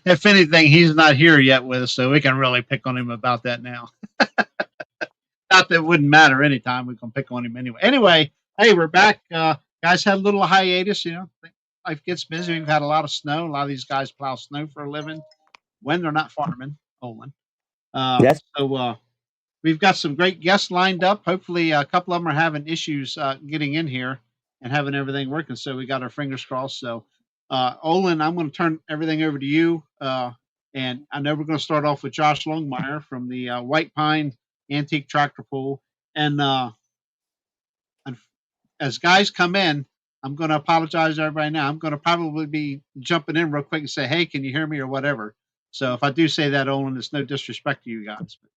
if anything, he's not here yet with us, so we can really pick on him about that now. Not that it wouldn't matter anytime. We can pick on him anyway. Anyway, hey, we're back. Guys had a little hiatus. Life gets busy. We've had a lot of snow. A lot of these guys plow snow for a living when they're not farming. Olin. Yes. So we've got some great guests lined up. Hopefully, a couple of them are having issues getting in here and having everything working. So we got our fingers crossed. So, Olin, I'm going to turn everything over to you. And I know we're going to start off with Josh Longmire from the White Pine Antique Tractor Pool. And as guys come in, I'm going to apologize to everybody now. I'm going to probably be jumping in real quick and say, hey, can you hear me or whatever. So if I do say that, Olin, it's no disrespect to you guys, but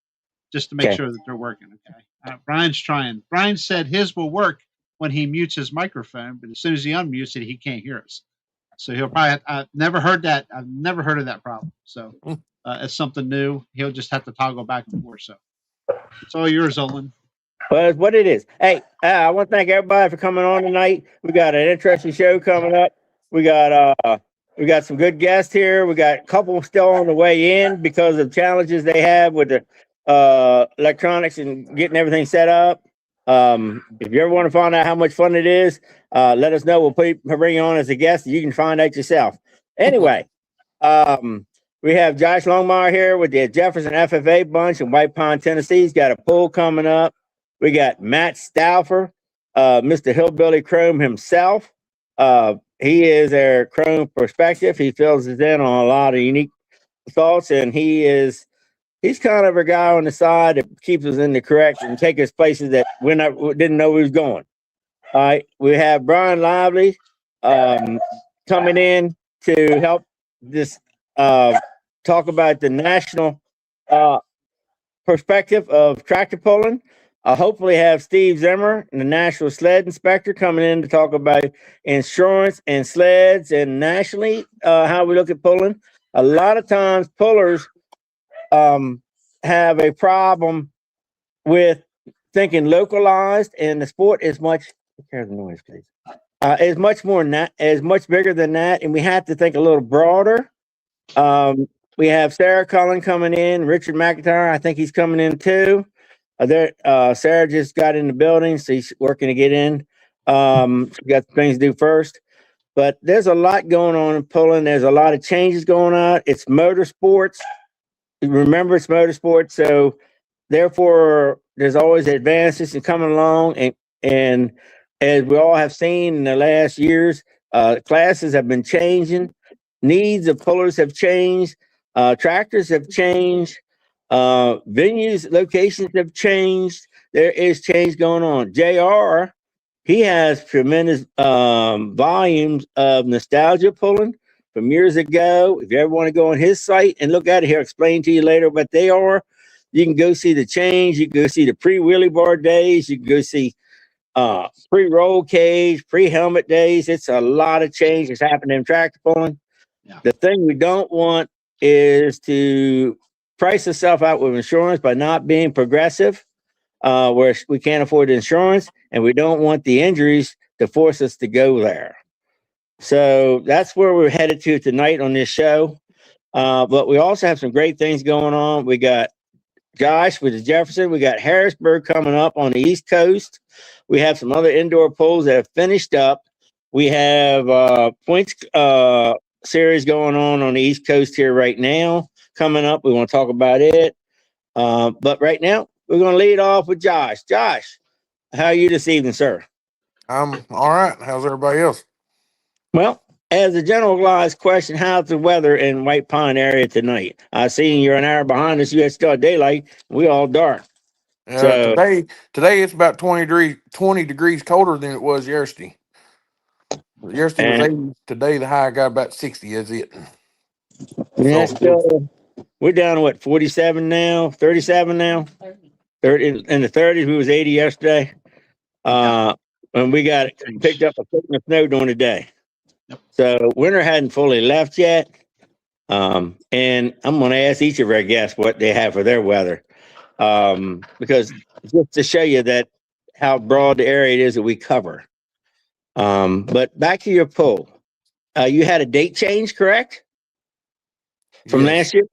just to make sure that they're working. Okay. Brian's trying. Brian said his will work when he mutes his microphone, but as soon as he unmutes it, he can't hear us. So he'll probably, I've never heard that. I've never heard of that problem. So it's something new. He'll just have to toggle back and forth. So it's all yours, Olin. Well, it's what it is. Hey, I want to thank everybody for coming on tonight. We got an interesting show coming up. We got some good guests here. We got a couple still on the way in because of challenges they have with the electronics and getting everything set up. If you ever want to find out how much fun it is, let us know. We'll bring you on as a guest. You can find out yourself. Anyway, we have Josh Longmire here with the Jefferson FFA bunch in White Pine, Tennessee. He's got a pool coming up. We got Matt Stauffer, Mr. Hillbilly Chrome himself. He is our Chrome perspective. He fills us in on a lot of unique thoughts, and he's kind of a guy on the side that keeps us in the correct and take us places that we didn't know we was going. All right, we have Bryan Lively coming in to help this talk about the national perspective of tractor pulling. Hopefully have Steve Zimmer, the National Sled Inspector, coming in to talk about insurance and sleds and nationally how we look at pulling. A lot of times pullers have a problem with thinking localized, and the sport is much. Take care of the noise, please. Is much more is much bigger than that, and we have to think a little broader. We have Sarah Cullen coming in, Richard McIntyre. I think he's coming in too. Sarah just got in the building, so she's working to get in. She got things to do first. But there's a lot going on in pulling. There's a lot of changes going on. It's motorsports. Remember, it's motorsports. So therefore, there's always advances and coming along. And as we all have seen in the last years, classes have been changing. Needs of pullers have changed. Tractors have changed. Venues, locations have changed. There is change going on. JR, he has tremendous volumes of nostalgia pulling from years ago. If you ever want to go on his site and look at it, he'll explain to you later what they are. You can go see the change. You can go see the pre-wheelie bar days. You can go see pre-roll cage, pre-helmet days. It's a lot of change that's happening in tractor pulling. Yeah. The thing we don't want is to price yourself out with insurance by not being progressive, where we can't afford the insurance, and we don't want the injuries to force us to go there. So that's where we're headed to tonight on this show. But we also have some great things going on. We got Josh with the Jefferson. We got Harrisburg coming up on the East Coast. We have some other indoor pools that have finished up. We have points series going on the East Coast here right now. Coming up, we want to talk about it. But right now, we're going to lead off with Josh. Josh, how are you this evening, sir? I'm all right. How's everybody else? Well, as a generalized question, how's the weather in White Pine area tonight? I see you're an hour behind us. You had still daylight. We all dark. So today it's about 20 degrees colder than it was yesterday. Yesterday was 80. Today the high got about 60. Is it? Yeah, we're down to what, 47 now, 37 now. 30 in the 30s. We was 80 yesterday. And we got picked up a foot of snow during the day. So winter hadn't fully left yet. And I'm going to ask each of our guests what they have for their weather. Because just to show you that how broad the area it is that we cover. But back to your poll. You had a date change, correct? from Yes. last year?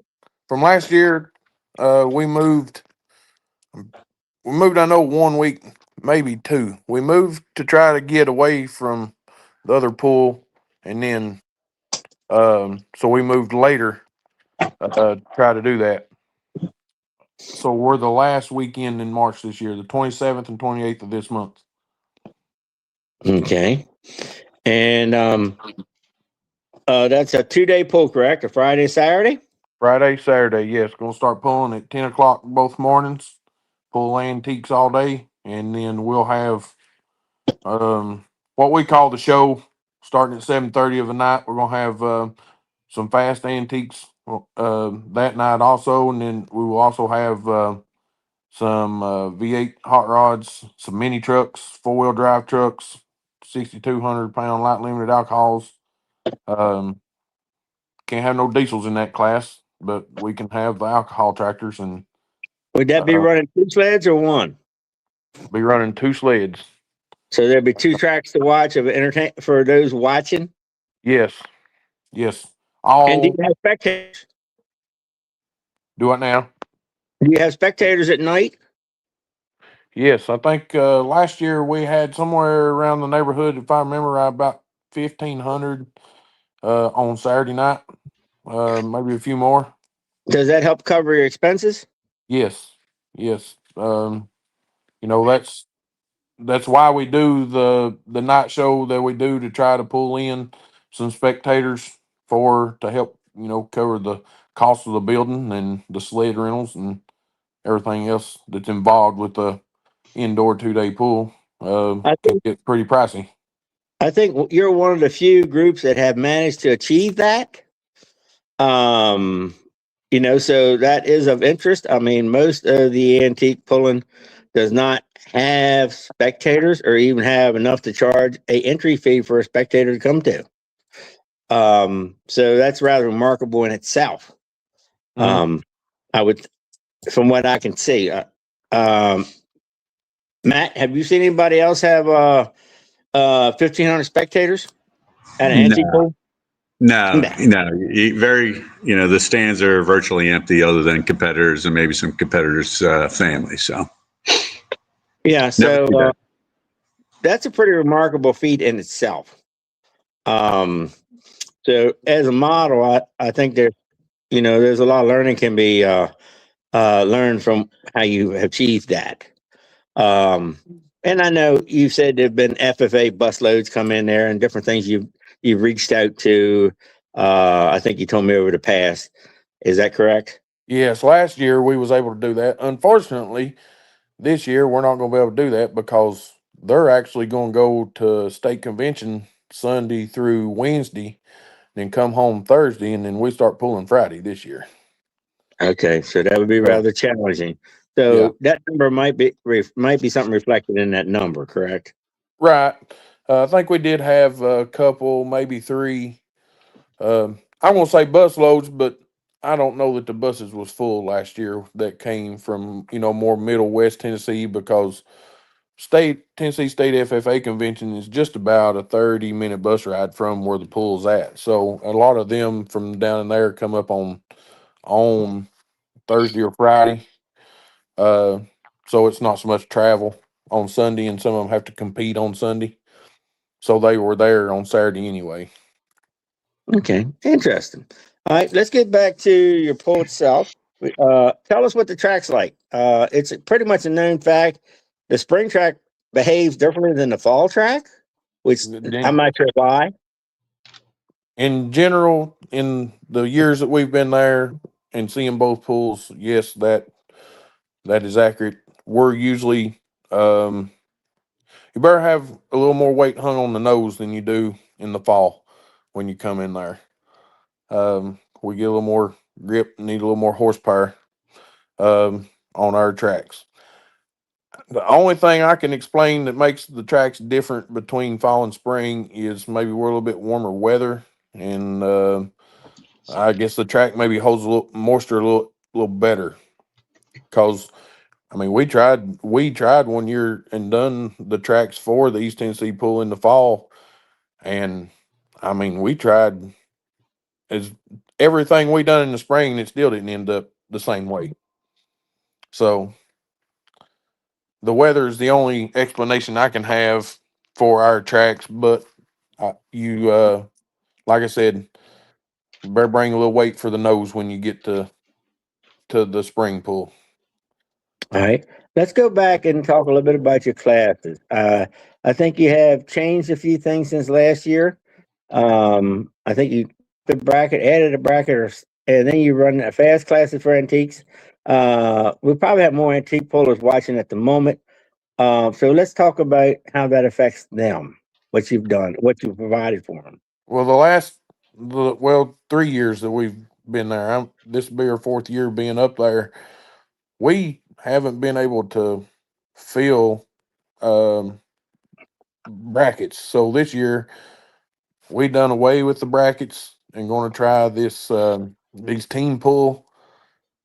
From last year, we moved. We moved. I know 1 week, maybe two. We moved to try to get away from the other pool, and then so we moved later. Try to do that. So we're the last weekend in March this year, the 27th and 28th of this month. Okay. And that's a 2-day pool, correct? A Friday and Saturday? Friday, Saturday, yes. Gonna start pulling at 10 o'clock both mornings. Pull antiques all day, and then we'll have what we call the show starting at 7:30 of the night. We're gonna have some fast antiques that night also, and then we will also have some V8 hot rods, some mini trucks, 4-wheel drive trucks, 6,200 pound light limited alcohols. Um, can't have no diesels in that class, but we can have the alcohol tractors and Would that be running 2 sleds or 1? be running 2 sleds. So there'll be 2 tracks to watch of entertain for those watching. Yes, yes. And do All you have spectators? do it now. Do you have spectators at night? Yes, I think last year we had somewhere around the neighborhood, if I remember right, about 1,500 on Saturday night. Maybe a few more. Does that help cover your expenses? Yes, yes. That's why we do the night show that we do to try to pull in some spectators to help cover the cost of the building and the sled rentals and everything else that's involved with the indoor 2-day pool. I Can think get pretty pricey. I think you're one of the few groups that have managed to achieve that. Um, so that is of interest. I mean, most of the antique pulling does not have spectators or even have enough to charge a entry fee for a spectator to come to. So that's rather remarkable in itself. Mhm. I would, from what I can see. Um, Matt, have you seen anybody else have 1,500 spectators at an antique No, pool? no, Nah. no. Very, the stands are virtually empty other than competitors and maybe some competitors' family. So Yeah, never so see that. that's a pretty remarkable feat in itself. Um, so as a model, I think there's a lot of learning can be learned from how you have achieved that. Um, and I know you said there've been FFA bus loads come in there and different things you've reached out to. I think you told me over the past. Is that correct? Yes, last year we was able to do that. Unfortunately, this year we're not going to be able to do that because they're actually going to go to state convention Sunday through Wednesday, then come home Thursday, and then we start pulling Friday this year. Okay, so that would be So rather challenging. yeah, So that number might be something reflected in that number, correct? right. I think we did have a couple, maybe 3. I won't say bus loads, but I don't know that the buses was full last year that came from more middle west Tennessee because Tennessee State FFA convention is just about a 30-minute bus ride from where the pool's at. So a lot of them from down in there come up on Thursday or Friday. Uh, so it's not so much travel on Sunday, and some of them have to compete on Sunday. So they were there on Saturday anyway. Okay, interesting. All right, let's get back to your pool itself. Tell us what the track's like. It's pretty much a known fact. The spring track behaves differently than the fall track, which I'm not sure why. In general, in the years that we've been there and seeing both pools, yes, that is accurate. We're usually you better have a little more weight hung on the nose than you do in the fall when you come in there. We get a little more grip, need a little more horsepower on our tracks. The only thing I can explain that makes the tracks different between fall and spring is maybe we're a little bit warmer weather, and I guess the track maybe holds a little moisture a little better. Because I mean, we tried 1 year and done the tracks for the East Tennessee pool in the fall, and I mean we tried as everything we done in the spring, it still didn't end up the same way. So the weather is the only explanation I can have for our tracks. But like I said, better bring a little weight for the nose when you get to the spring pool. All right. Let's go back and talk a little bit about your classes. I think you have changed a few things since last year. I think you the bracket added a bracket, and then you run a fast classes for antiques. We probably have more antique pullers watching at the moment. So let's talk about how that affects them. What you've done, what you've provided for them. Well, 3 years that we've been there, this will be our fourth year being up there. We haven't been able to fill brackets. So this year we done away with the brackets and going to try these team pull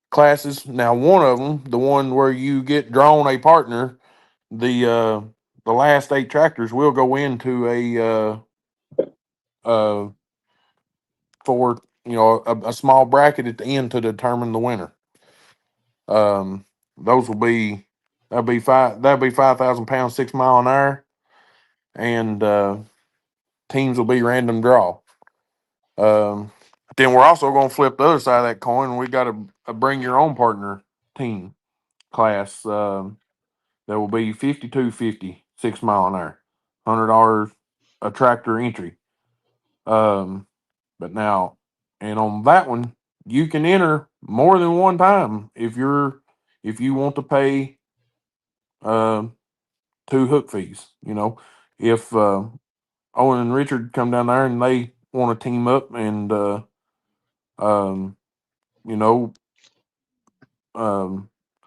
classes. Now, one of them, the one where you get drawn a partner, the last 8 tractors will go into for a small bracket at the end to determine the winner. Those will be that'll be 5,000 pounds, 6 mile an hour, and teams will be random draw. Then we're also going to flip the other side of that coin. We got a bring your own partner team class that will be 52.50, 6 mile an hour, $100 a tractor entry. But now, and on that one, you can enter more than one time if you want to pay 2 hook fees. If Owen and Richard come down there and they want to team up and you know,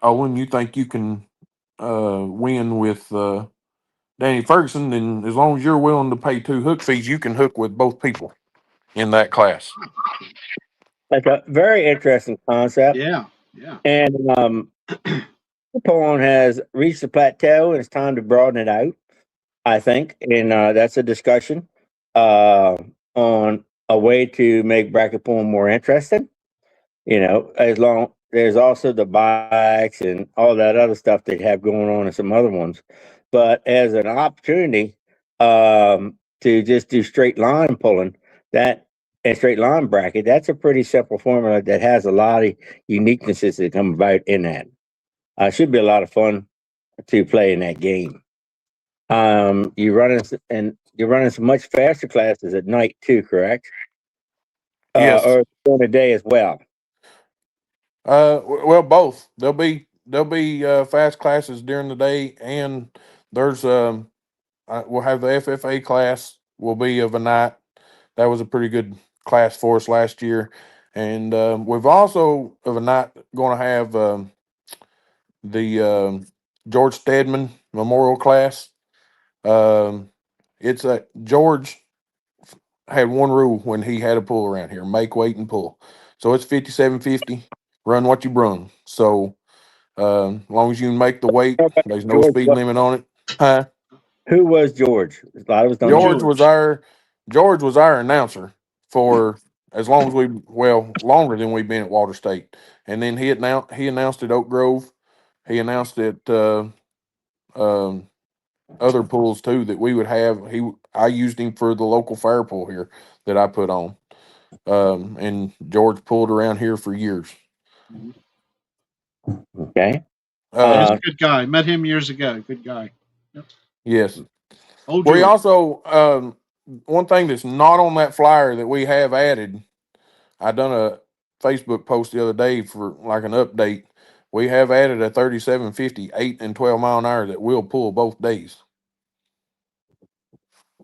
Owen, you think you can win with Danny Ferguson, then as long as you're willing to pay 2 hook fees, you can hook with both people in that class. That's a very interesting concept. Yeah, yeah. And pulling has reached the plateau, and it's time to broaden it out, I think. And that's a discussion on a way to make bracket pulling more interesting. As long there's also the bikes and all that other stuff they have going on and some other ones. But as an opportunity to just do straight line pulling, that and straight line bracket, that's a pretty simple formula that has a lot of uniquenesses that come about in that. Should be a lot of fun to play in that game. You're running some much faster classes at night too, correct? Yes. Or during the day as well. Well, both. There'll be fast classes during the day, and there's we'll have the FFA class will be of a night. That was a pretty good class for us last year, and we've also of a night going to have the George Stedman Memorial class. It's a George had one rule when he had a pull around here: make, weight, and pull. So it's 57.50. Run what you brung. So as long as you can make the weight, there's no George, speed limit on it. Huh? who was George? A lot of us don't know. George was our announcer for as long as longer than we've been at Walter State. And then he announced at Oak Grove. He announced at other pools too that we would have. I used him for the local fire pool here that I put on. And George pulled around here for years. Okay. He's a good guy. Met him years ago. Good guy. Yep. Yes. Old We George. also one thing that's not on that flyer that we have added. I done a Facebook post the other day for like an update. We have added a 37.50, 8 and 12 mile an hour that will pull both days.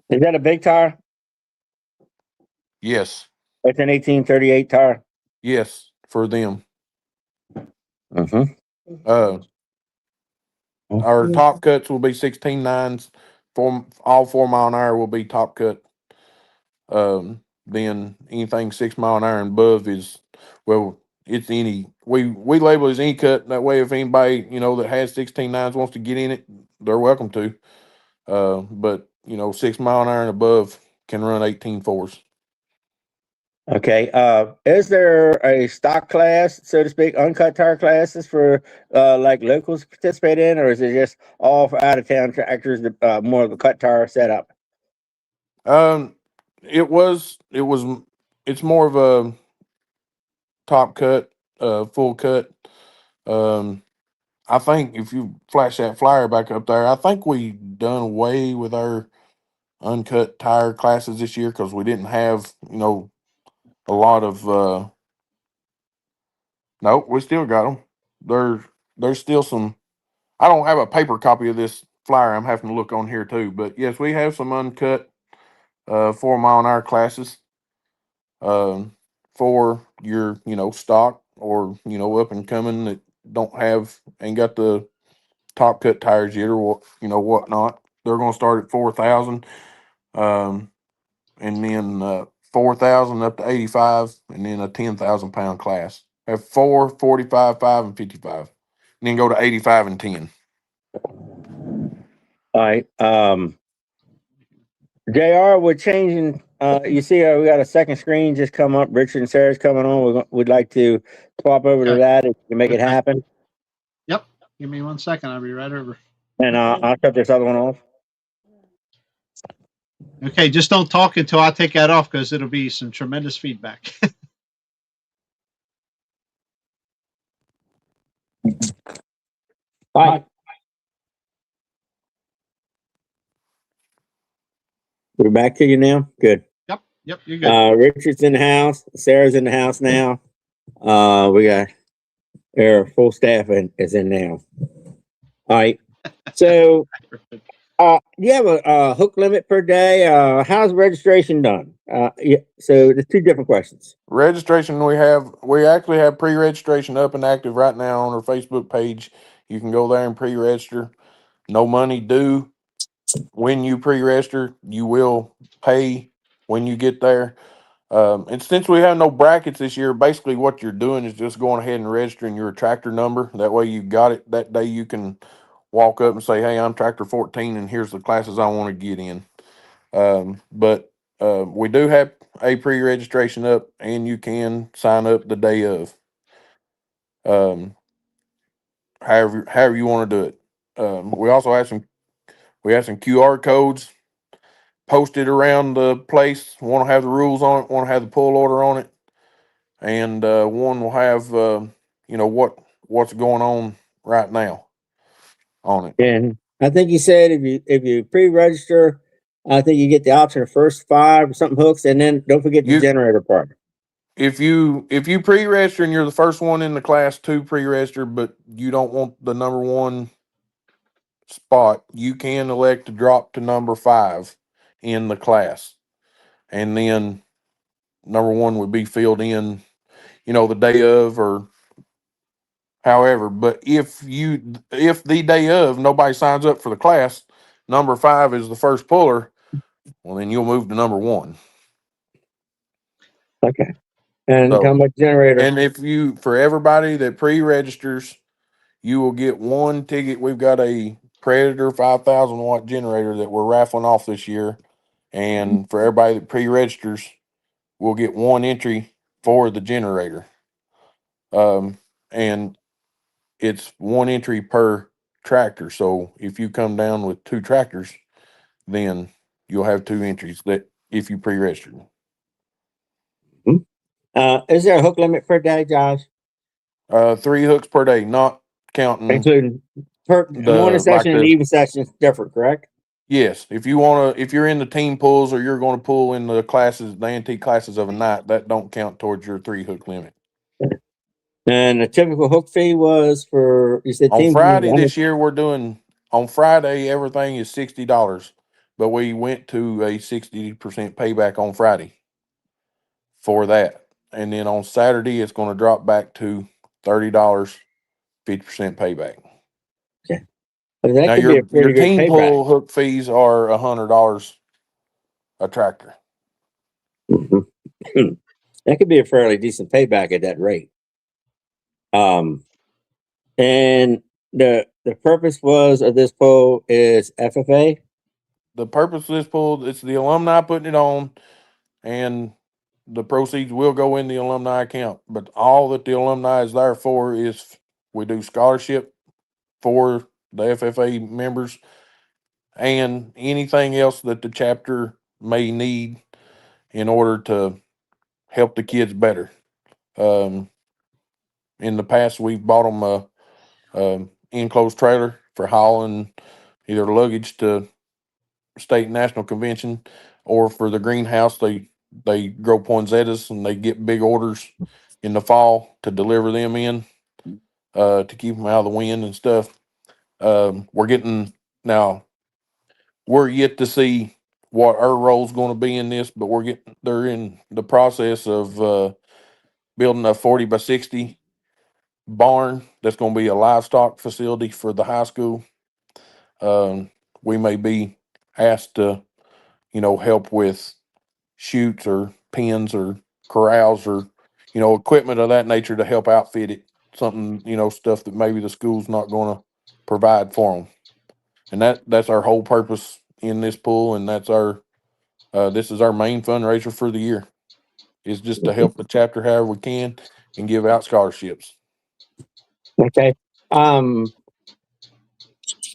Is that a big tire? Yes. It's an 1838 tire. Yes, for them. Mm-hmm. Our top cuts will be 16.9s. All 4 mile an hour will be top cut. Then anything 6 mile an hour and above is it's any we label it as any cut. That way if anybody, that has 16.9s wants to get in it, they're welcome to. But 6 mile an hour and above can run 18.4s. Okay. Is there a stock class, so to speak, uncut tire classes for like locals participate in, or is it just all for out of town tractors? More of a cut tire setup. Um, it's more of a top cut, full cut. Um, I think if you flash that flyer back up there, I think we done away with our uncut tire classes this year because we didn't have, a lot of. No, we still got them. There's still some. I don't have a paper copy of this flyer. I'm having to look on here too. But yes, we have some uncut 4 mile an hour classes for your stock or up and coming that ain't got the top cut tires yet or whatnot. They're going to start at 4,000, and then 4,000 up to 85, and then a 10,000 pound class. Have 4, 45, 5, and 55, and then go to 85 and 10. All right. JR, we're changing. You see, we got a second screen just come up. Richard and Sarah's coming on. We'd like to swap over to Okay. that if you can make it Okay. happen. Yep. Give me 1 second. I'll be right over. And I'll shut this other one off. Okay. Just don't talk until I take that off because it'll be some tremendous feedback. All right. We're back to you now. Good. Yep. You're good. Richard's in the house. Sarah's in the house now. We got our full staff is in now. All right. So, you have a hook limit per day. How's registration done? Yeah. So there's two different questions. Registration, we actually have pre-registration up and active right now on our Facebook page. You can go there and pre-register. No money due when you pre-register. You will pay when you get there. And since we have no brackets this year, basically what you're doing is just going ahead and registering your tractor number. That way you got it that day. You can walk up and say, hey, I'm tractor 14 and here's the classes I want to get in. But we do have a pre-registration up and you can sign up the day of. However you want to do it. We also have some QR codes posted around the place. One will have the rules on it, one will have the pull order on it, and one will have what's going on right now on it. And I think you said if you pre-register, I think you get the option of first 5 or something hooks, and then don't forget the generator part. If you pre-register and you're the first one in the class to pre-register, but you don't want the number 1 spot, you can elect to drop to number 5 in the class, and then number 1 would be filled in, the day of or however. But if the day of nobody signs up for the class, number 5 is the first puller. Well, then you'll move to number 1. Okay. And So, how much generator? And for everybody that pre-registers, you will get 1 ticket. We've got a Predator 5,000 watt generator that we're raffling off this year. And for everybody that pre-registers, we'll get 1 entry for the generator. And it's 1 entry per tractor. So if you come down with 2 tractors, then you'll have 2 entries that if you pre-registered. Is there a hook limit per day, Josh? 3 hooks per day, not counting Including morning session and evening session is different, correct? Yes. If you're in the team pulls or you're going to pull in the antique classes of a night, that don't count towards your 3 hook limit. And the typical hook fee was for, you said On team Friday this year, on Friday, everything is $60, but we went to a 60% payback on Friday for that. And then on Saturday, it's going to drop back to $30, 50% payback. Okay. That Now could be a pretty your good team payback. pull hook fees are $100 a tractor. Mm-hmm. That could be a fairly decent payback at that rate. And the purpose of this poll is FFA. The purpose of this pool, it's the alumni putting it on, and the proceeds will go in the alumni account, but all that the alumni is there for is we do scholarship for the FFA members and anything else that the chapter may need in order to help the kids better. In the past, we've bought them a enclosed trailer for hauling either luggage to state and national convention, or for the greenhouse. They grow poinsettias and they get big orders in the fall to deliver them in to keep them out of the wind and stuff. We're getting now. We're yet to see what our role's going to be in this, but they're in the process of building a 40 by 60 barn that's going to be a livestock facility for the high school. We may be asked to, help with chutes or pens or corrals or, equipment of that nature to help outfit it. Something, stuff that maybe the school's not going to provide for them. And that's our whole purpose in this pool. And that's this is our main fundraiser for the year, is just to help the chapter however we can and give out scholarships. Okay.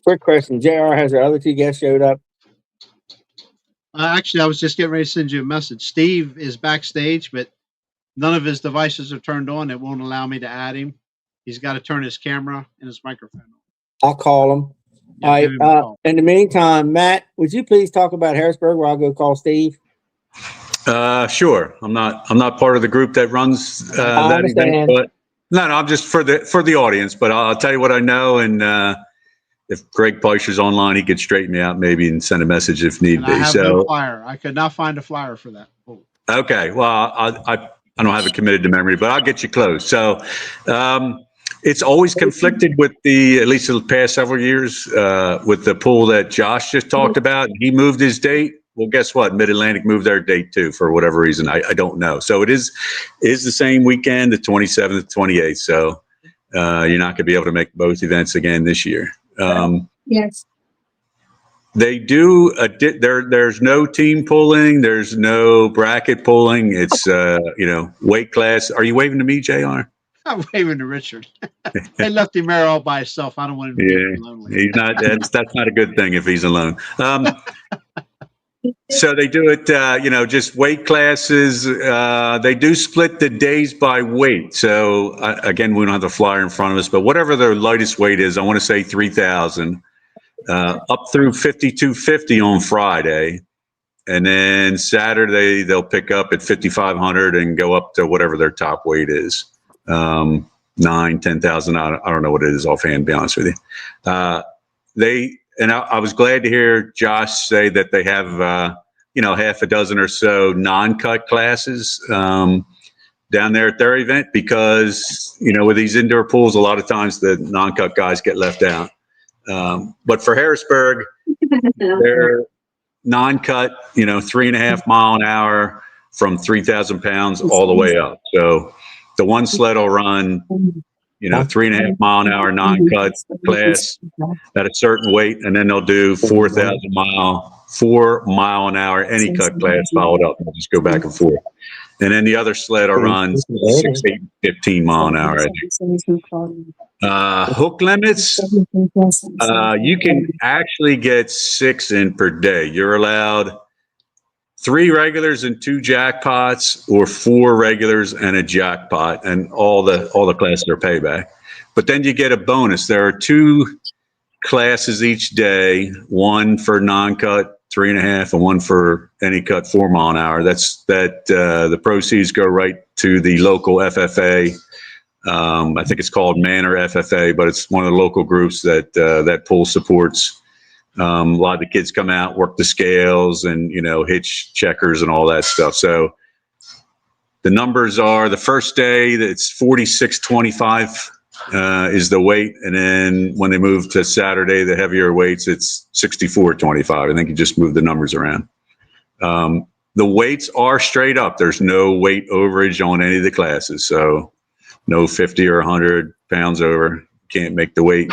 Quick question. JR, has our other two guests showed up? Actually, I was just getting ready to send you a message. Steve is backstage, but none of his devices are turned on. It won't allow me to add him. He's got to turn his camera and his microphone on. I'll call him. Yeah, All give him a right. call. In the meantime, Matt, would you please talk about Harrisburg while I go call Steve? Sure. I'm not part of the group that runs I that event, understand. but no, I'm just for the audience. But I'll tell you what I know, and if Greg Peischer's online, he could straighten me out maybe and send a message if need And be. I have no flyer. I could not find a flyer for that. Oh. Okay. Well, I don't have it committed to memory, but I'll get you close. So it's always conflicted with at least the past several years, with the pool that Josh just talked about. He moved his date. Well, guess what? Mid-Atlantic moved their date too, for whatever reason. I don't know. So it is the same weekend, the 27th, 28th. So you're not going to be able to make both events again this year. Yes. They do there's no team pulling. There's no bracket pulling. It's, weight class. Are you waving to me, JR? I'm waving to Richard. They left him there all by himself. I don't want him to be lonely. He's not. That's not a good thing if he's alone. So they do it, just weight classes. They do split the days by weight. So again, we don't have the flyer in front of us, but whatever their lightest weight is, I want to say 3,000, up through 5,250 on Friday. And then Saturday, they'll pick up at 5,500 and go up to whatever their top weight is. 10,000. I don't know what it is offhand, to be honest with you. I was glad to hear Josh say that they have, half a dozen or so non-cut classes down there at their event, because, with these indoor pools, a lot of times the non-cut guys get left out. But for Harrisburg, they're non-cut, 3.5 mile an hour from 3,000 pounds all the way up. So the one sled will run, 3.5 mile an hour non-cut class at a certain weight, and then they'll do 4 mile an hour any cut class followed up. They'll just go back and forth. And then the other sled will run 6, 8, 15 mile an hour. Hook limits, you can actually get 6 in per day. You're allowed 3 regulars and 2 jackpots, or 4 regulars and a jackpot, and all the classes are payback. But then you get a bonus. There are 2 classes each day, one for non-cut 3.5 and one for any cut 4 mile an hour. The proceeds go right to the local FFA. I think it's called Manor FFA, but it's one of the local groups that pool supports. A lot of the kids come out, work the scales, and hitch checkers and all that stuff. So the numbers are, the first day it's 46.25 is the weight, and then when they move to Saturday, the heavier weights, it's 64.25. I think you just move the numbers around. The weights are straight up. There's no weight overage on any of the classes, so no 50 or 100 pounds over. Can't make the weight.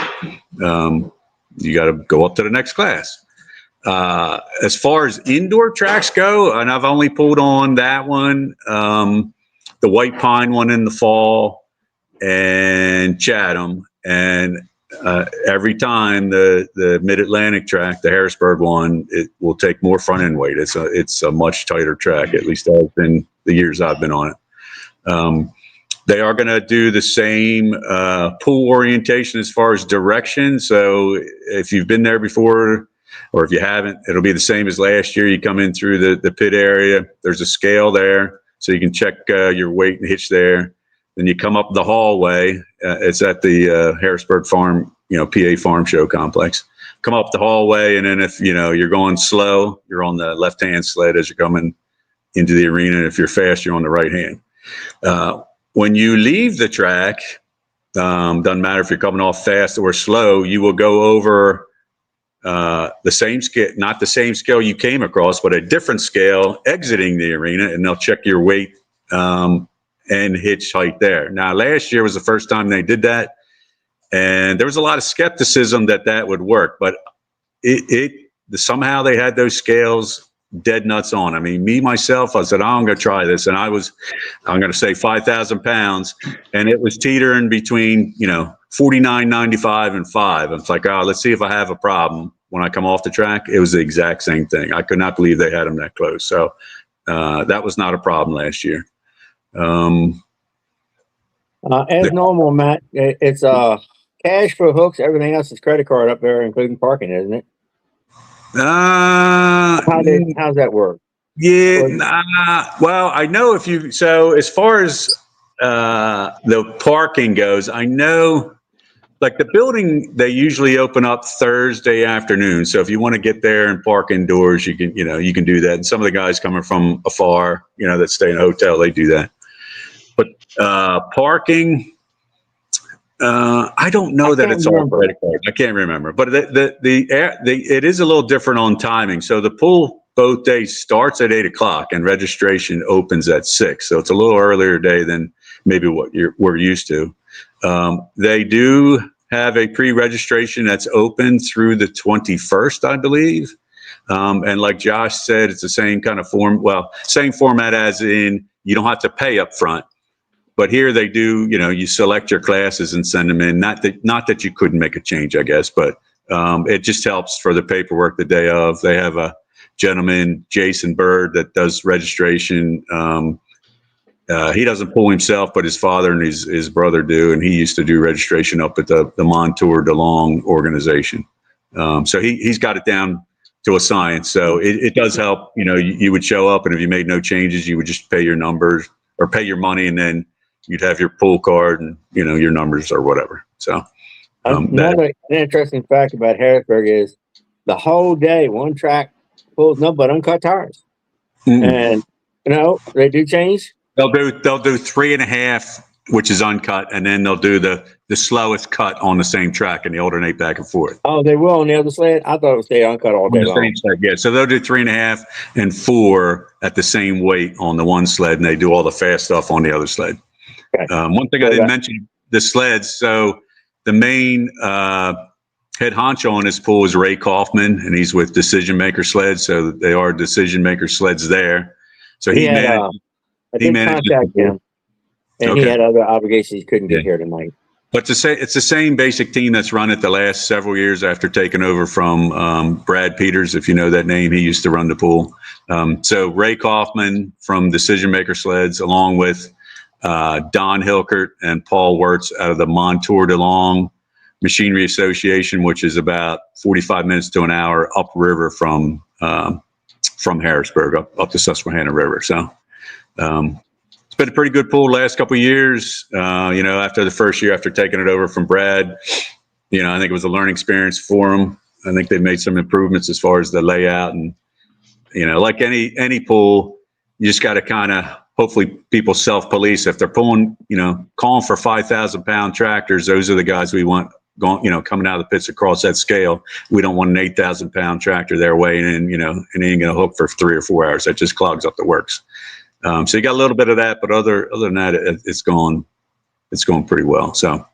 You got to go up to the next class. As far as indoor tracks go, and I've only pulled on that one, the White Pine one in the fall, and Chatham, and every time the Mid-Atlantic track, the Harrisburg one, it will take more front end weight. It's a much tighter track. At least has been the years I've been on it. They are going to do the same pool orientation as far as direction. So if you've been there before, or if you haven't, it'll be the same as last year. You come in through the pit area. There's a scale there, so you can check your weight and hitch there. Then you come up the hallway. It's at the Harrisburg Farm, PA Farm Show Complex. Come up the hallway, and then if you're going slow, you're on the left-hand sled as you're coming into the arena. And if you're fast, you're on the right hand. When you leave the track, doesn't matter if you're coming off fast or slow, you will go over the same scale, not the same scale you came across, but a different scale exiting the arena, and they'll check your weight and hitch height there. Now, last year was the first time they did that, and there was a lot of skepticism that would work, but somehow they had those scales dead nuts on. I mean, myself, I said, I'm going to try this. And I'm going to say 5,000 pounds. And it was teetering between, 49.95 and 5. It's like, let's see if I have a problem when I come off the track. It was the exact same thing. I could not believe they had them that close. So that was not a problem last year. As normal, Matt, it's cash for hooks. Everything else is credit card up there, including parking, isn't it? How's that work? Yeah. Well, I know so as far as the parking goes, I know like the building, they usually open up Thursday afternoon. So if you want to get there and park indoors, you can do that. And some of the guys coming from afar, that stay in a hotel, they do that. But parking, I don't know that it's all credit card. I can't remember, but it is a little different on timing. So the pool both days starts at 8:00 and registration opens at 6. So it's a little earlier day than maybe what we're used to. They do have a pre-registration that's open through the 21st, I believe. And like Josh said, it's the same kind of same format as in you don't have to pay up front. But here they do, you select your classes and send them in. Not that you couldn't make a change, I guess, but it just helps for the paperwork the day of. They have a gentleman, Jason Bird, that does registration. He doesn't pull himself, but his father and his brother do, and he used to do registration up at the Montour DeLong organization. So he's got it down to a science. So it does help. You would show up, and if you made no changes, you would just pay your numbers or pay your money, and then you'd have your pool card and your numbers or whatever. So another interesting fact about Harrisburg is the whole day one track pulls no but uncut tires, and they do change. They'll do 3.5, which is uncut, and then they'll do the slowest cut on the same track, and they alternate back and forth. Oh, they will on the other sled? I thought it would stay uncut all day long. Same sled, yeah. So they'll do 3.5 and 4 at the same weight on the one sled, and they do all the fast stuff on the other sled. Okay. One thing I didn't mention, the sleds. So the main head honcho on this pool is Ray Kaufman, and he's with Decision Maker Sleds. So they are Decision Maker Sleds there. So he managed him. And he had other obligations. He couldn't get here tonight. But it's the same basic team that's run it the last several years after taking over from Brad Peters, if you know that name. He used to run the pool. So Ray Kaufman from Decision Maker Sleds, along with Don Hilkert and Paul Wirtz out of the Montour DeLong Machinery Association, which is about 45 minutes to an hour upriver from Harrisburg up the Susquehanna River. So it's been a pretty good pool the last couple of years. After the first year, after taking it over from Brad, I think it was a learning experience for them. I think they've made some improvements as far as the layout, and like any pool, you just got to kind of hopefully people self-police. If they're pulling, calling for 5,000-pound tractors, those are the guys we want going, coming out of the pits across that scale. We don't want an 8,000-pound tractor there weighing in, and he ain't going to hook for 3 or 4 hours. That just clogs up the works. So you got a little bit of that, but other than that, it's going pretty well. So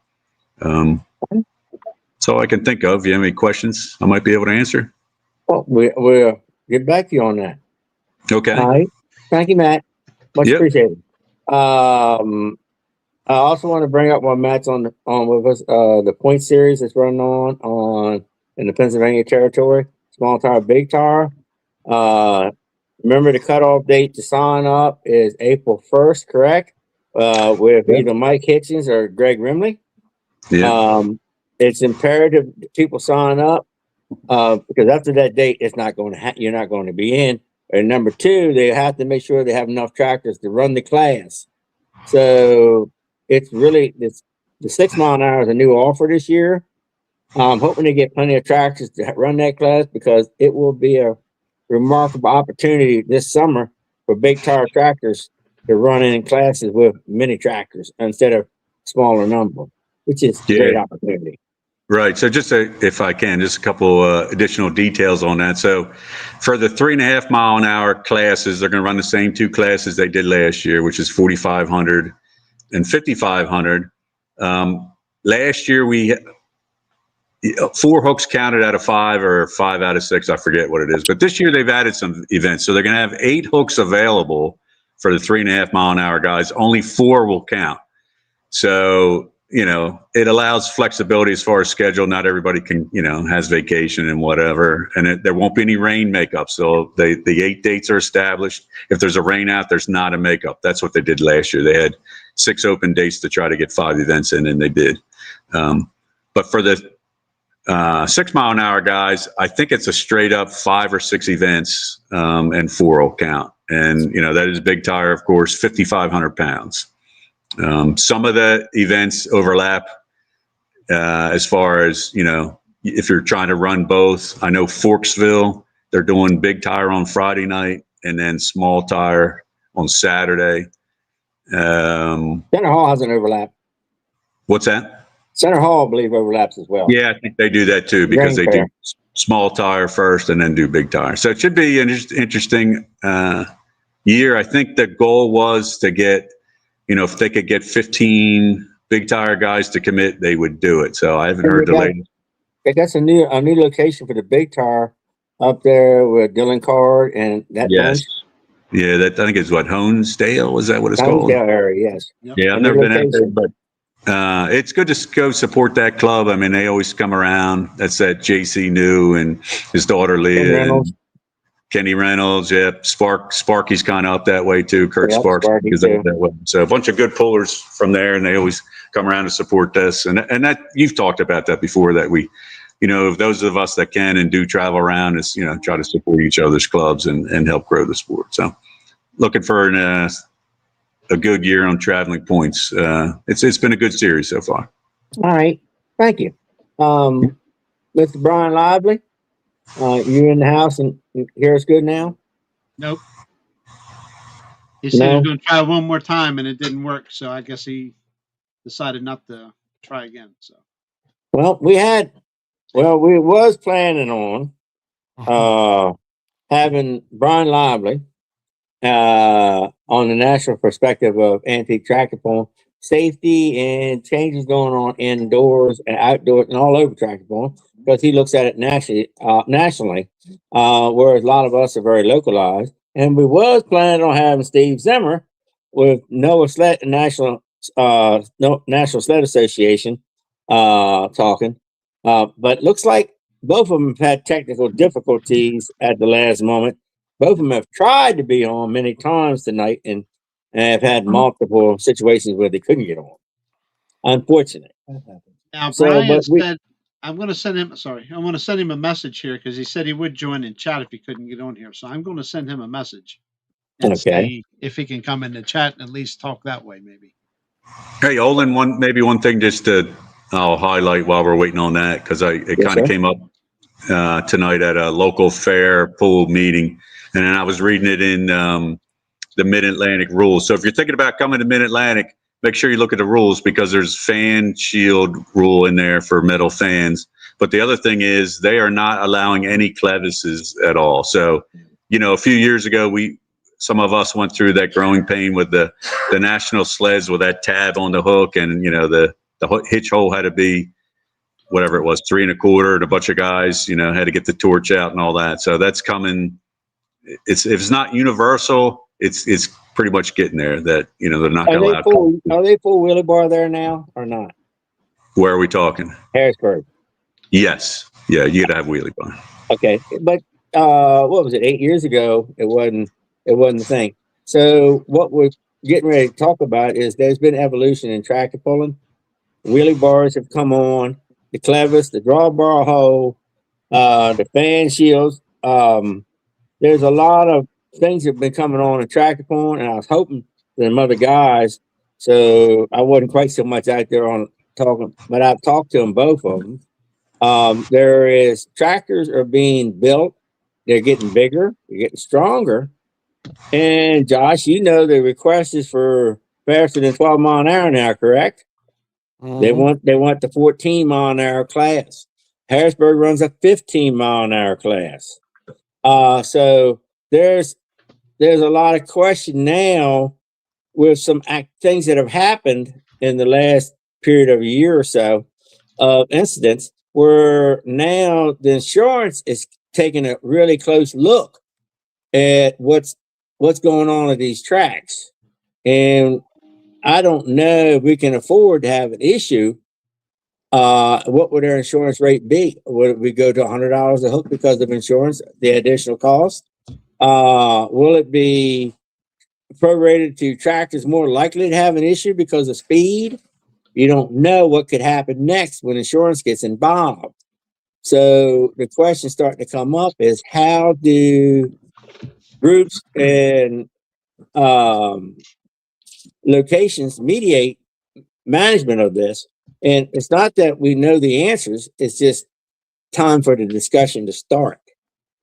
that's all I can think of. If you have any questions, I might be able to answer. Well, we'll get back to you on that. Okay. All right. Thank you, Matt. Much Yep. appreciated. I also want to bring up while Matt's on with us, the point series that's running on in the Pennsylvania territory, small tire, big tire. Remember the cutoff date to sign up is April 1st, correct? With Yep. either Mike Hitchens or Greg Rimley. Yeah. It's imperative that people sign up because after that date, it's not going to you're not going to be in. And number two, they have to make sure they have enough tractors to run the class. So it's really the 6 mile an hour is a new offer this year. I'm hoping to get plenty of tractors to run that class because it will be a remarkable opportunity this summer for big tire tractors to run in classes with mini tractors instead of smaller number, which is a great opportunity. Right. So just if I can, just a couple additional details on that. So for the 3.5 mile an hour classes, they're going to run the same 2 classes they did last year, which is 4,500 and 5,500. Last year, we 4 hooks counted out of 5 or 5 out of 6. I forget what it is. But this year they've added some events. So they're going to have 8 hooks available for the 3.5 mile an hour guys. Only 4 will count. So, it allows flexibility as far as schedule. Not everybody can, has vacation and whatever. And there won't be any rain makeup. So the 8 dates are established. If there's a rain out, there's not a makeup. That's what they did last year. They had 6 open dates to try to get 5 events in, and they did. But for the 6 mile an hour guys, I think it's a straight up 5 or 6 events and 4 will count. And, that is big tire, of course, 5,500 pounds. Some of the events overlap as far as, if you're trying to run both. I know Forksville, they're doing big tire on Friday night and then small tire on Saturday. Center Hall has an overlap. What's that? Center Hall, I believe, overlaps as well. Yeah, I think they do that too because they do small tire first and then do big tire. So it should be an interesting year. I think the goal was to get, if they could get 15 big tire guys to commit, they would do it. So I haven't heard the latest. That's a new location for the big tire up there with Dylan Card and that bunch. Yeah, that I think is what, Honesdale? Is that what it's called? Honesdale area, yes. Yeah, I've never been out there, but it's good to go support that club. I mean, they always come around. That's that JC New and his daughter Leah. Kenny Reynolds, Sparky's kind of up that way too. Kurt Sparks is up that way. So a bunch of good pullers from there, and they always come around to support this. And that you've talked about that before. That we, those of us that can and do travel around is try to support each other's clubs and help grow the sport. So looking for a good year on traveling points. It's been a good series so far. All right, thank you, Mr. Bryan Lively. You in the house and hear us good now? Nope. He said he was going to try one more time and it didn't work. So I guess he decided not to try again. So. Well, we was planning on having Bryan Lively on the national perspective of antique tractor pulling, safety and changes going on indoors and outdoors and all over tractor pulling. Because he looks at it nationally, whereas a lot of us are very localized. And we was planning on having Steve Zimmer with National Sled Association talking, but looks like both of them have had technical difficulties at the last moment. Both of them have tried to be on many times tonight and have had multiple situations where they couldn't get on. Unfortunate. Now, Brian said, I'm going to send him a message here because he said he would join in chat if he couldn't get on here. So I'm going to send him a message and see if he can come in the chat and at least talk that way, maybe. Hey, Olin, one thing just I'll highlight while we're waiting on that because it kind of came up tonight at a local fair pool meeting, and then I was reading it in the Mid-Atlantic rules. So if you're thinking about coming to Mid-Atlantic, make sure you look at the rules because there's fan shield rule in there for metal fans. But the other thing is they are not allowing any clevises at all. So, a few years ago, some of us went through that growing pain with the national sleds with that tab on the hook, and the hitch hole had to be whatever it was, 3 1/4, and a bunch of guys, had to get the torch out and all that. So that's coming. If it's not universal, it's pretty much getting there that, they're not going to allow. Are they full wheelie bar there now or not? Where are we talking? Harrisburg. Yes. Yeah, you got to have wheelie bar. Okay. But what was it? 8 years ago, it wasn't the thing. So what we're getting ready to talk about is there's been evolution in tractor pulling. Wheelie bars have come on, the clevis, the drawbar hole, the fan shields. There's a lot of things that have been coming on in tractor pulling, and I was hoping them other guys, so I wasn't quite so much out there on talking, but I've talked to them, both of them. Tractors are being built. They're getting bigger. They're getting stronger. And Josh, the request is for faster than 12 mile an hour now, correct? Mhm. They want the 14 mile an hour class. Harrisburg runs a 15 mile an hour class. So there's a lot of question now with some things that have happened in the last period of a year or so of incidents where now the insurance is taking a really close look at what's going on at these tracks. And I don't know if we can afford to have an issue. What would our insurance rate be? Would we go to $100 a hook because of insurance, the additional cost? Will it be prorated to tractors more likely to have an issue because of speed? You don't know what could happen next when insurance gets involved. So the question starting to come up is, how do groups and locations mediate management of this? And it's not that we know the answers, it's just time for the discussion to start,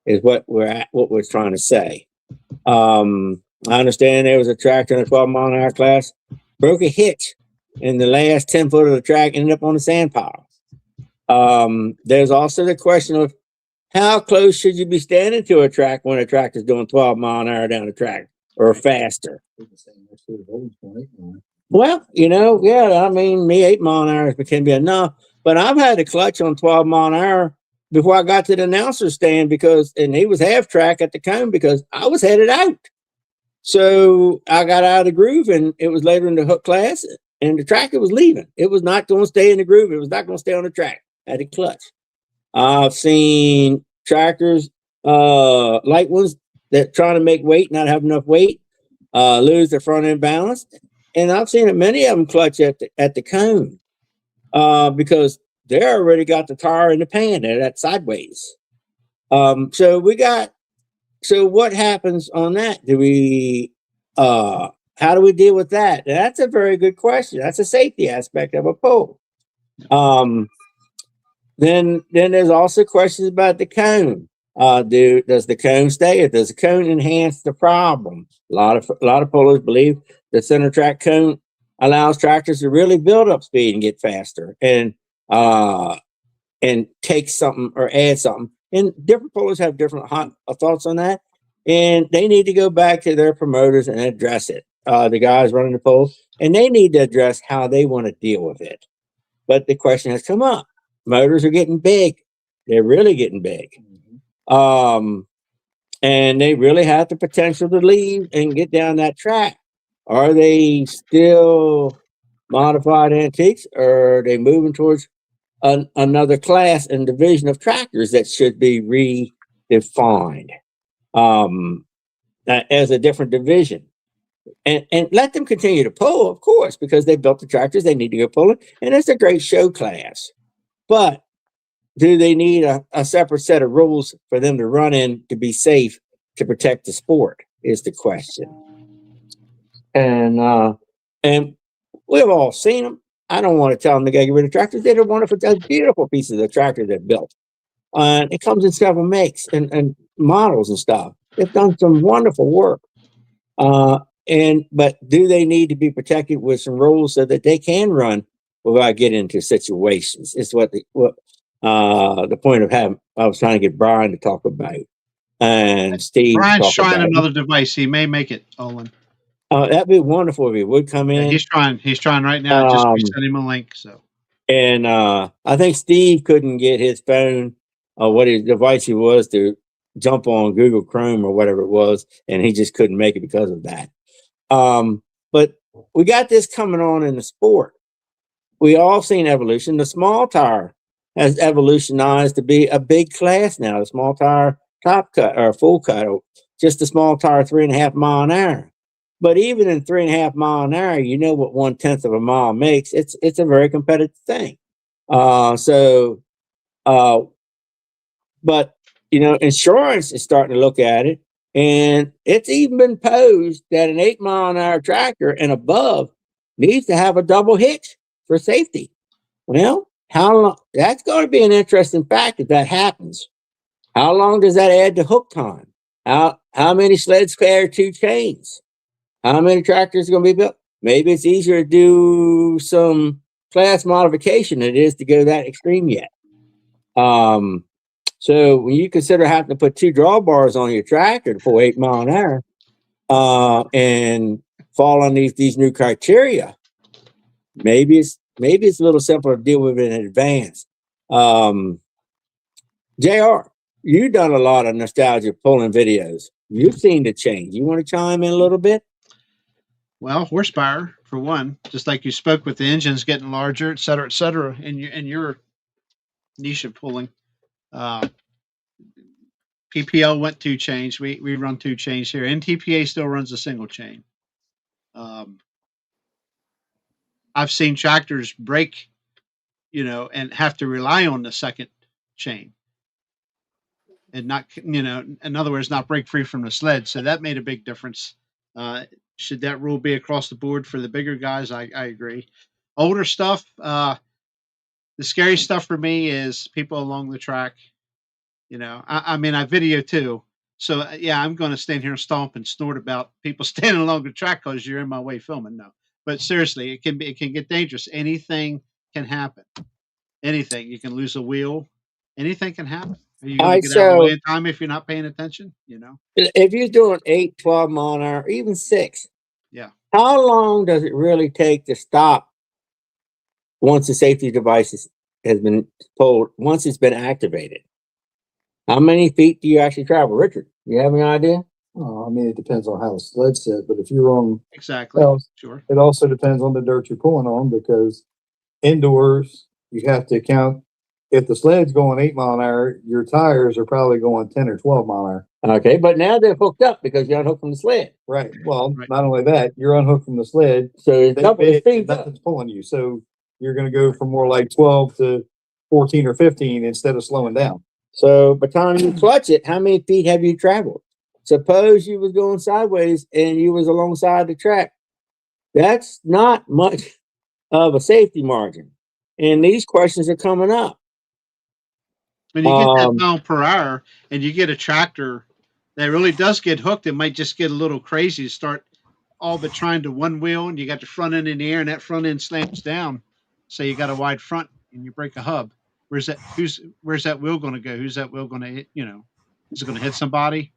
is what we're trying to say. I understand there was a tractor in a 12 mile an hour class, broke a hitch in the last 10 foot of the track, ended up on the sand pile. There's also the question of how close should you be standing to a track when a tractor's doing 12 mile an hour down the track or faster? Well, I mean, me 8 mile an hour can be enough, but I've had to clutch on 12 mile an hour before I got to the announcer stand and he was half track at the cone because I was headed out. So I got out of the groove, and it was later in the hook class, and the tractor was leaving. It was not going to stay in the groove. It was not going to stay on the track. I had to clutch. I've seen tractors, light ones that trying to make weight, not have enough weight, lose their front end balance. And I've seen many of them clutch at the cone because they already got the tire in the pan. They're that sideways. So what happens on that? How do we deal with that? And that's a very good question. That's a safety aspect of a pull. Then there's also questions about the cone. Does the cone stay, or does the cone enhance the problem? A lot of pullers believe the center track cone allows tractors to really build up speed and get faster and take something or add something. And different pullers have different thoughts on that, and they need to go back to their promoters and address it. The guys running the pull, and they need to address how they want to deal with it. But the question has come up. Motors are getting big. They're really getting big. And they really have the potential to leave and get down that track. Are they still modified antiques, or are they moving towards another class and division of tractors that should be redefined as a different division? And let them continue to pull, of course, because they built the tractors. They need to go pulling, and it's a great show class. But do they need a separate set of rules for them to run in to be safe, to protect the sport, is the question. And we've all seen them. I don't want to tell them to get rid of tractors. They don't want to. Those beautiful pieces of tractor they've built. It comes in several makes and models and stuff. They've done some wonderful work. But do they need to be protected with some rules so that they can run without getting into situations? It's what the point of having. I was trying to get Bryan to talk about, and Steve. Brian's trying another device. He may make it, Olin. That'd be wonderful if he would come in. Yeah, he's trying right now. I just sent him a link. So And I think Steve couldn't get his phone or what his device he was to jump on Google Chrome or whatever it was, and he just couldn't make it because of that. But we got this coming on in the sport. We all seen evolution. The small tire has evolutionized to be a big class now. The small tire top cut or full cut, or just the small tire 3.5 mile an hour. But even in 3.5 mile an hour, you know what 1/10 of a mile makes. It's a very competitive thing. But you know, insurance is starting to look at it, and it's even been posed that an 8 mile an hour tractor and above needs to have a double hitch for safety. Well, how long? That's going to be an interesting fact if that happens. How long does that add to hook time? How many sleds carry 2 chains? How many tractors are going to be built? Maybe it's easier to do some class modification than it is to go that extreme yet. So when you consider having to put 2 drawbars on your tractor to pull 8 mile an hour and fall on these new criteria, maybe it's a little simpler to deal with it in advance. JR, you've done a lot of nostalgia pulling videos. You've seen the change. You want to chime in a little bit? Well, horsepower for one, just like you spoke with the engines getting larger, et cetera, in your niche of pulling. PPL went 2 chains. We run 2 chains here. NTPA still runs a single chain. I've seen tractors break, and have to rely on the second chain, and not, in other words, not break free from the sled. So that made a big difference. Should that rule be across the board for the bigger guys? I agree. Older stuff, the scary stuff for me is people along the track. I mean, I video too. So yeah, I'm going to stand here and stomp and snort about people standing along the track because you're in my way filming. No, but seriously, it can get dangerous. Anything can happen. Anything. You can lose a wheel. Anything can happen. Are you going to get out of the way in time if you're not paying attention? If you're doing 8, 12 mile an hour, even 6, yeah. How long does it really take to stop once the safety device has been pulled? Once it's been activated, how many feet do you actually travel, Richard? You have any idea? I mean, it depends on how the sled's set, but if you're on exactly, sure. It also depends on the dirt you're pulling on, because indoors you have to count. If the sled's going 8 mile an hour, your tires are probably going 10 or 12 mile an hour. Okay, but now they're hooked up because you're unhooked from the sled. Right. Well, not only that, you're unhooked from the sled, so nothing's pulling you. So you're going to go from more like 12 to 14 or 15 instead of slowing down. So by the time you clutch it, how many feet have you traveled? Suppose you was going sideways and you was alongside the track. That's not much of a safety margin. And these questions are coming up. When you get that mile per hour and you get a tractor that really does get hooked, it might just get a little crazy to start all but trying to one wheel, and you got the front end in the air and that front end slams down. So you got a wide front and you break a hub. Where's that wheel going to go? Who's that wheel going to hit? Is it going to hit somebody?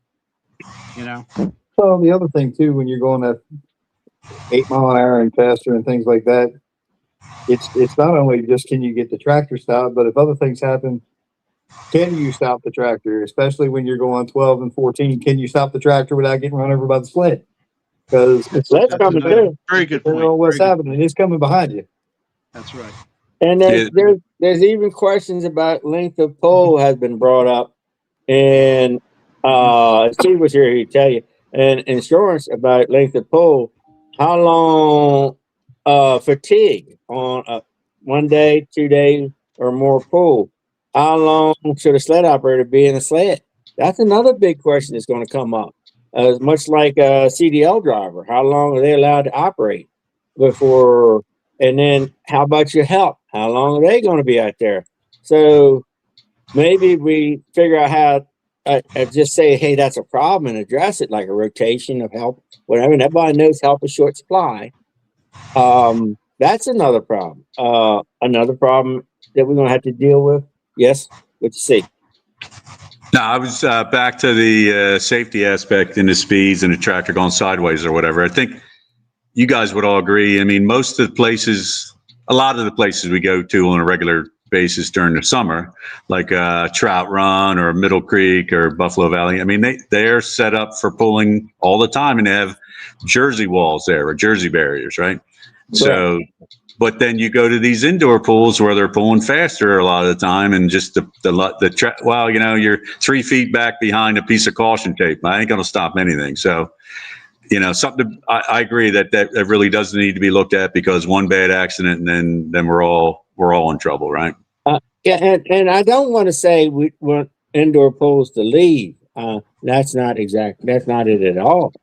Well, the other thing too, when you're going at 8 mile an hour and faster and things like that, it's not only just can you get the tractor stopped, but if other things happen, can you stop the tractor? Especially when you're going 12 and 14, can you stop the tractor without getting run over by the sled? Because that's coming too. Very good point. What's happening? It's coming behind you. That's right. And there's even questions about length of pull has been brought up, and Steve was here, he'd tell you, and insurance about length of pull. How long fatigue on a 1 day, 2 days, or more pull? How long should a sled operator be in a sled? That's another big question that's going to come up. Much like a CDL driver, how long are they allowed to operate before? And then how about your help? How long are they going to be out there? So maybe we figure out how just say, hey, that's a problem, and address it, like a rotation of help, whatever. And everybody knows help is short supply. That's another problem. Another problem that we're going to have to deal with. Yes, what you see? No, I was back to the safety aspect in the speeds and the tractor going sideways or whatever. I think you guys would all agree. I mean, most of the places a lot of the places we go to on a regular basis during the summer, like Trout Run or Middle Creek or Buffalo Valley. I mean, they're set up for pulling all the time, and they have jersey walls there or jersey barriers, right? So, but then you go to these indoor pools where they're pulling faster a lot of the time, and just well, you know, you're 3 feet back behind a piece of caution tape. I ain't going to stop anything. So, you know, I agree that really does need to be looked at, because one bad accident and then we're all in trouble, right? Yeah, and I don't want to say we want indoor pools to leave. That's not it at all.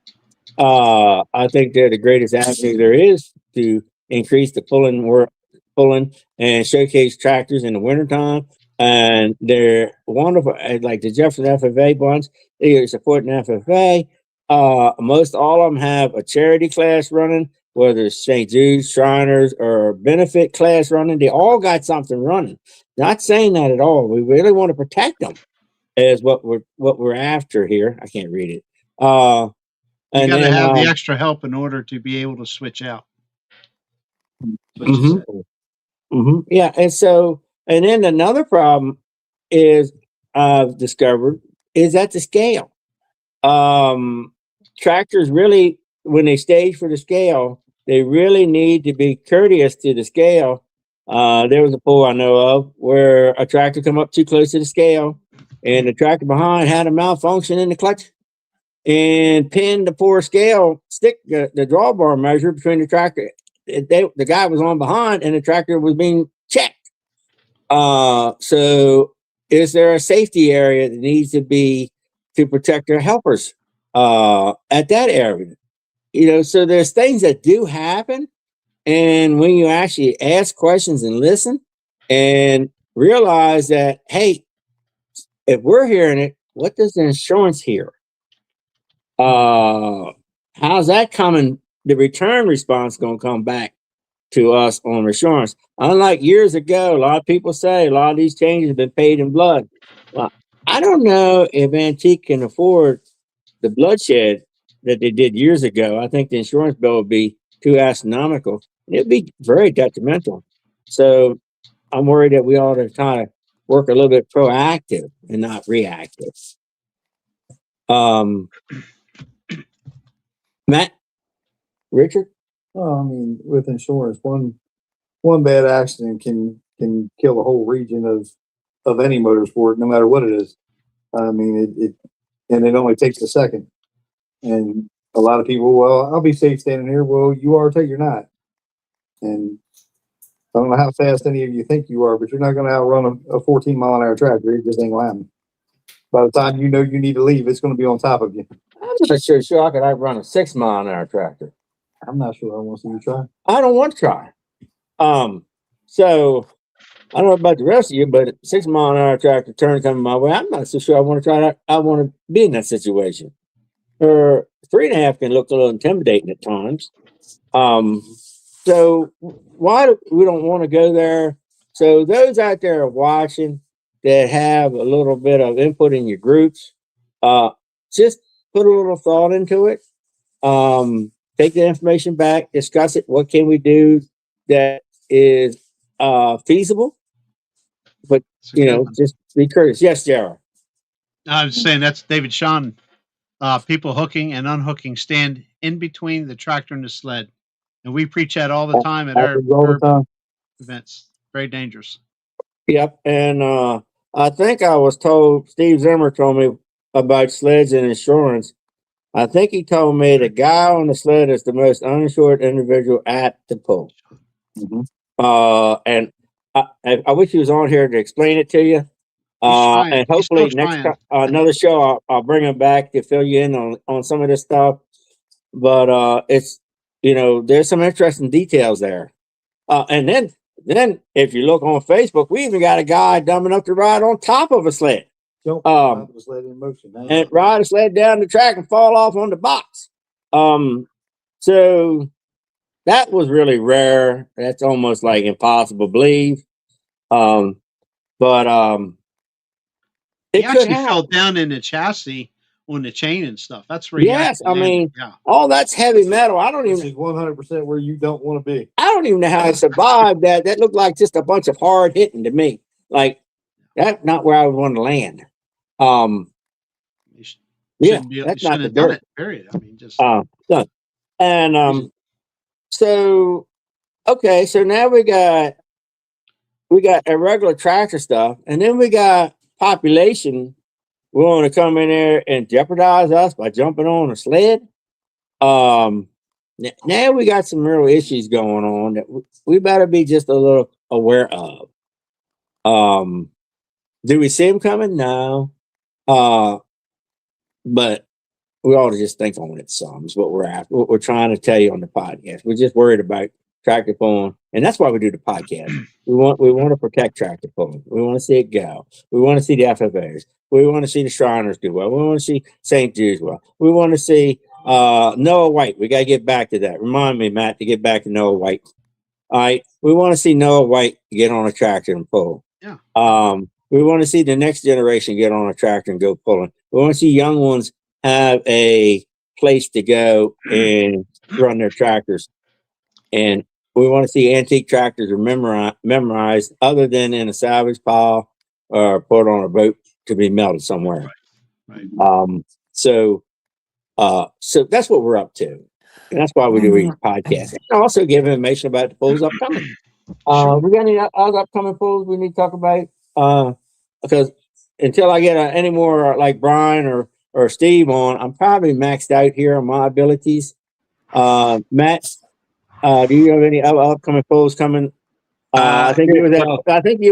I think they're the greatest avenue there is to increase the pulling and showcase tractors in the wintertime. And they're wonderful, like the Jefferson FFA ones. They're supporting FFA. Most all of them have a charity class running, whether it's St. Jude's, Shriners, or benefit class running. They all got something running. Not saying that at all. We really want to protect them, is what we're after here. I can't read it. You got to have the extra help in order to be able to switch out. Yeah, and then another problem is I've discovered is at the scale. Tractors really, when they stage for the scale, they really need to be courteous to the scale. There was a pool I know of where a tractor come up too close to the scale, and the tractor behind had a malfunction in the clutch and pinned the poor scale stick, the drawbar measure between the tractor. The guy was on behind, and the tractor was being checked. So is there a safety area that needs to be to protect their helpers at that area? You know, so there's things that do happen. And when you actually ask questions and listen and realize that, hey, if we're hearing it, what does the insurance hear? How's that coming? The return response going to come back to us on insurance. Unlike years ago, a lot of people say a lot of these changes have been paid in blood. Well, I don't know if Antique can afford the bloodshed that they did years ago. I think the insurance bill would be too astronomical. It'd be very detrimental. So I'm worried that we ought to kind of work a little bit proactive and not reactive. Matt, Richard? Well, I mean, with insurance, one bad accident can kill a whole region of any motorsport, no matter what it is. I mean, it only takes a second. And a lot of people, well, I'll be safe standing here. Well, you are till you're not. And I don't know how fast any of you think you are, but you're not going to outrun a 14-mile-an-hour tractor. It just ain't going to happen. By the time you know you need to leave, it's going to be on top of you. I'm not sure I could outrun a 6-mile-an-hour tractor. I'm not sure I want to see you try. I don't want to try. So I don't know about the rest of you, but 6-mile-an-hour tractor turn coming my way, I'm not so sure I want to try that. I want to be in that situation. Or 3.5 can look a little intimidating at times. So why we don't want to go there? So those out there watching that have a little bit of input in your groups, just put a little thought into it. Take the information back, discuss it. What can we do that is feasible? But just be courteous. Yes, Jared. I was saying that's David Sean. People hooking and unhooking stand in between the tractor and the sled, and we preach that all the time at our events. Very dangerous. Yep, and I think I was told, Steve Zimmer told me about sleds and insurance. I think he told me the guy on the sled is the most uninsured individual at the pool. And I wish he was on here to explain it to you. And hopefully next time, another show, I'll bring him back to fill you in on some of this stuff. But it's, there's some interesting details there. And then if you look on Facebook, we even got a guy dumb enough to ride on top of a sled. Ride the sled in motion, and ride a sled down the track and fall off on the box. So that was really rare. That's almost like impossible to believe. He actually fell down in the chassis on the chain and stuff. That's where Yes, I mean, all that's heavy metal. I don't This even. is 100% where you don't want to be. I don't even know how I survived that. That looked like just a bunch of hard hitting to me. Like that's not where I would want to land. Yeah, that's not the dirt. Period. I mean, just done. And so okay, so now we got irregular tractor stuff, and then we got population willing to come in there and jeopardize us by jumping on a sled. Now we got some real issues going on that we better be just a little aware of. Do we see them coming? No. But we ought to just think on it some is what we're after. What we're trying to tell you on the podcast. We're just worried about tractor pulling, and that's why we do the podcast. We want to protect tractor pulling. We want to see it go. We want to see the FFAs. We want to see the Shriners do well. We want to see St. Jude's well. We want to see Noah White. We got to get back to that. Remind me, Matt, to get back to Noah White. All right. We want to see Noah White get on a tractor and pull. Yeah. We want to see the next generation get on a tractor and go pulling. We want to see young ones have a place to go and run their tractors. And we want to see antique tractors are memorized other than in a salvage pile or put on a boat to be melted somewhere. Right. So that's what we're up to. And that's why we do these podcasts. And also give information about the pools upcoming. We got any other upcoming pools we need to talk about? Because until I get any more like Bryan or Steve on, I'm probably maxed out here on my abilities. Matt, do you have any other upcoming pools coming? I think you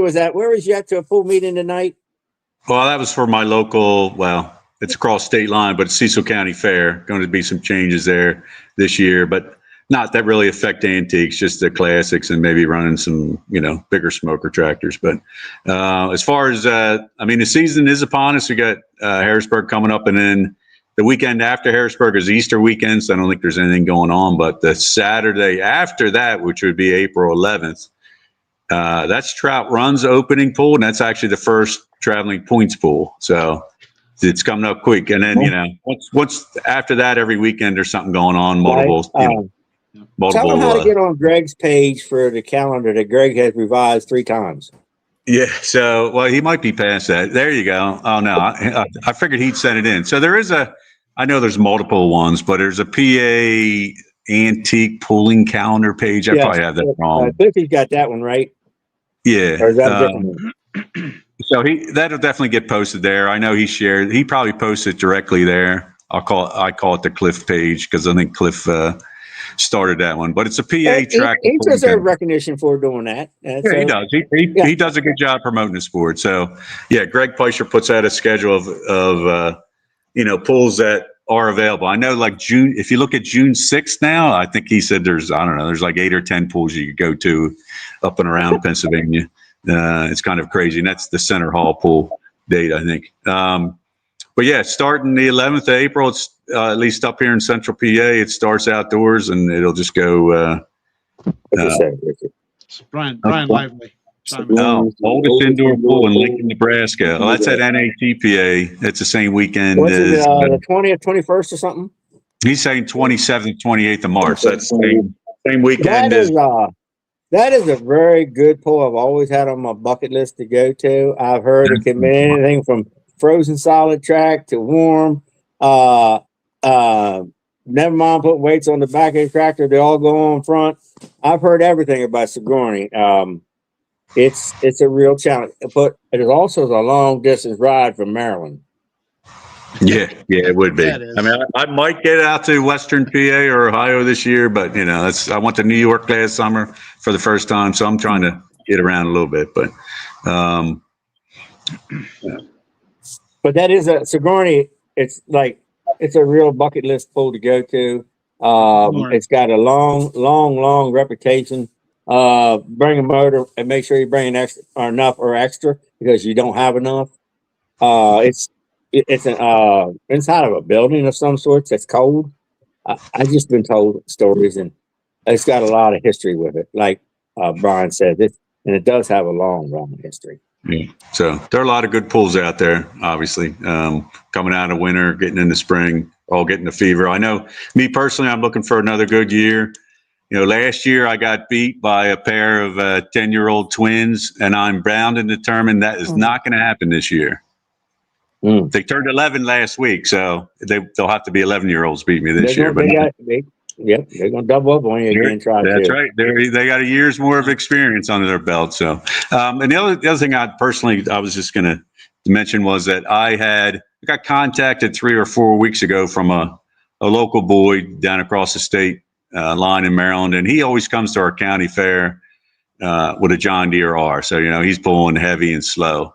was at. Where was you at to a pool meeting tonight? Well, that was for my local. Well, it's across state line, but it's Cecil County Fair. Going to be some changes there this year, but not that really affect antiques, just the classics and maybe running some, bigger smoker tractors. But as far as, the season is upon us. We got Harrisburg coming up, and then the weekend after Harrisburg is Easter weekend, so I don't think there's anything going on. But the Saturday after that, which would be April 11th, that's Trout Run's opening pool, and that's actually the first traveling points pool. So it's coming up quick. And then, once after that, every weekend there's something going on, multiple. Tell them how to get on Greg's page for the calendar that Greg has revised 3 times. Yeah. So, well, he might be past that. There you go. Oh, no, I figured he'd send it in. So there is I know there's multiple ones, but there's a PA antique pooling calendar page. I probably have that wrong. I think he's got that one right. Yeah. Or is that a different one? So that'll definitely get posted there. I know he probably posted directly there. I call it the Cliff page because I think Cliff started that one, but it's a PA track. He deserves recognition for doing that. Yeah, he does. He does a good job promoting the sport. So yeah, Greg Peischer puts out a schedule of pools that are available. I know like June, if you look at June 6th now, I think he said there's like 8 or 10 pools you could go to up and around Pennsylvania. It's kind of crazy. And that's the Center Hall pool date, I think. But yeah, starting the 11th of April, it's at least up here in Central PA, it starts outdoors and it'll just go. Bryan Lively. Oldest indoor pool in Lincoln, Nebraska. Oh, that's at NATPA. That's the same weekend. What's it, the 20th, 21st or something? He's saying 27th, 28th of March. That's the same weekend. That is a very good pool. I've always had on my bucket list to go to. I've heard it can be anything from frozen solid track to warm. Never mind putting weights on the back of the tractor. They all go on front. I've heard everything about Sigourney. It's a real challenge, but it is also a long distance ride from Maryland. Yeah, it would be. I mean, I might get out to Western PA or Ohio this year, but I went to New York last summer for the first time, so I'm trying to get around a little bit. But that is a Sigourney. It's a real bucket list pool to go to. It's got a long reputation. Bring a motor and make sure you bring enough or extra because you don't have enough. It's an inside of a building of some sorts that's cold. I've just been told stories, and it's got a lot of history with it. Like Bryan said, and it does have a long history. Yeah. So there are a lot of good pools out there, obviously. Coming out of winter, getting into spring, all getting the fever. I know me personally, I'm looking for another good year. Last year I got beat by a pair of 10-year-old twins, and I'm bound and determined that is not going to happen this year. They turned 11 last week, so they'll have to be 11-year-olds beat me this year. But they're going to double up on you again. That's right. They got a year's more of experience under their belt. So, and the other thing I was just going to mention was that I got contacted 3 or 4 weeks ago from a local boy down across the state line in Maryland, and he always comes to our county fair with a John Deere R. So he's pulling heavy and slow.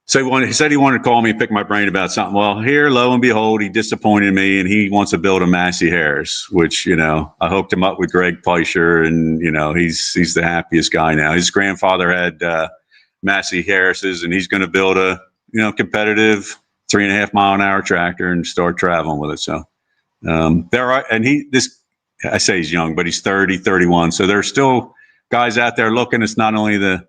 So he said he wanted to call me and pick my brain about something. Well, here, lo and behold, he disappointed me, and he wants to build a Massey Harris, which, I hooked him up with Greg Peischer, and, he's the happiest guy now. His grandfather had Massey Harrises, and he's going to build a, competitive 3.5 mile an hour tractor and start traveling with it. So I say he's young, but he's 30, 31. So there's still guys out there looking. It's not only the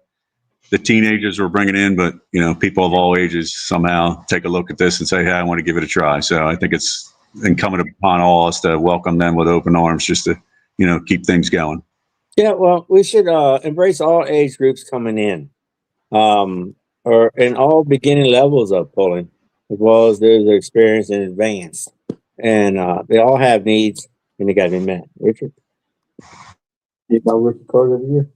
teenagers we're bringing in, but people of all ages somehow take a look at this and say, "Hey, I want to give it a try." So I think it's incumbent upon all us to welcome them with open arms, just to keep things going. Yeah, well, we should embrace all age groups coming in, or in all beginning levels of pulling, as well as those experience and advanced, and they all have needs and they got to be met. Richard, Get my rookie card of the year.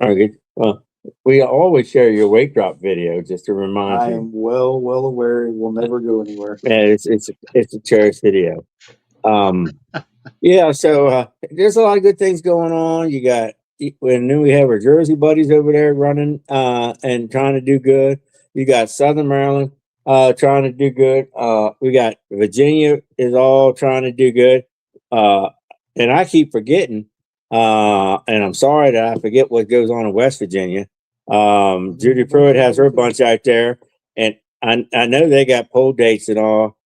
all right, good. Well, we always share your weight drop video just to remind I you. am well aware it will never go anywhere. And it's a cherished video. Yeah, so there's a lot of good things going on. You got, and then we have our Jersey buddies over there running and trying to do good. You got Southern Maryland trying to do good. We got Virginia is all trying to do good. And I keep forgetting, and I'm sorry that I forget what goes on in West Virginia. Judy Pruitt has her bunch out there, and I know they got poll dates and all.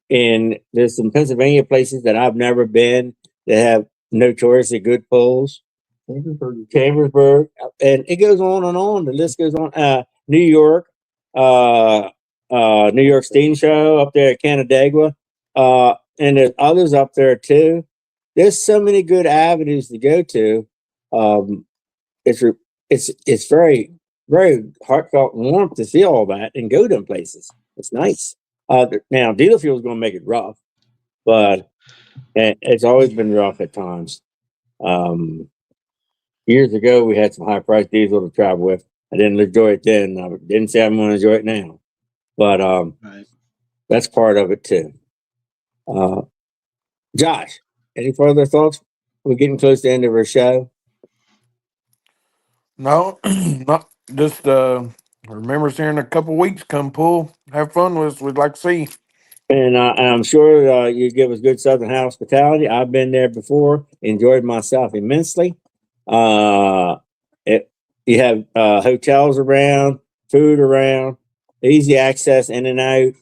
And there's some Pennsylvania places that I've never been that have notoriously good polls. Chambersburg, and it goes on and on. The list goes on. New York, New York Steam Show up there at Canandaigua, and there's others up there too. There's so many good avenues to go to. It's very, very heartfelt and warm to see all that and go to them places. It's nice. Now, dealer fuel is going to make it rough, but it's always been rough at times. Years ago, we had some high price diesel to travel with. I didn't enjoy it then. I didn't say I'm going to enjoy it now, but Right. that's part of it too. Josh, any further thoughts? We're getting close to the end of our show. No, not just remember us here in a couple weeks. Come pull, have fun with us. We'd like to see. And I'm sure you give us good Southern hospitality. I've been there before, enjoyed myself immensely. You have hotels around, food around, easy access in and out.